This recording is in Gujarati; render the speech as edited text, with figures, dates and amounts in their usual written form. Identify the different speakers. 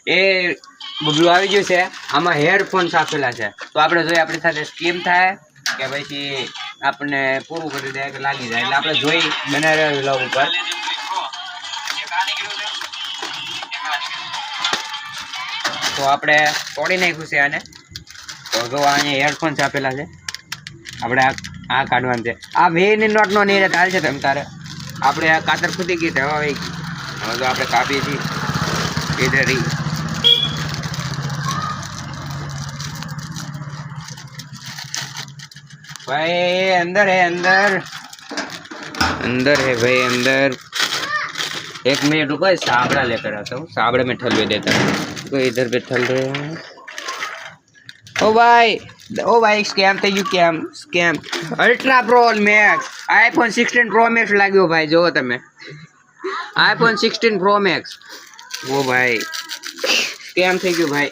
Speaker 1: એ બબલું આવી ગયું છે. આમાં હેડફોન્સ આપેલા છે, તો આપણે જોઈએ આપણી સાથે સ્કીમ થાય કે પછી આપણને પૂરું કરી દે કે લાગી જાય, એટલે આપણે જોઈ બને રહ્યા વ્લોગ ઉપર. તો આપણે તોડી નાખ્યું છે આને. તો જો અહીંયા હેડફોન્સ આપેલા છે, આપણે આ કાઢવાનું છે. આ વેની નોટ નો નહીં તારે છે તેમ તારે આપણે આ કાતર ફૂટી ગઈ છે. હવે તો આપણે કાપીએ છીએ इधर ही. भाई अंदर है, अंदर है भाई अंदर. एक मिनट रुको, साबड़ा लेकर आता हूँ, साबड़े में ठलवे देता हूँ. तो इधर पे ठल रहे हैं. ओ भाई स्कैम थे you, scam ultra pro max iPhone 16 Pro Max लाग्यो भाई. जो तमे iPhone 16 Pro Max वो भाई स्कैम થઈ ગયું ભાઈ.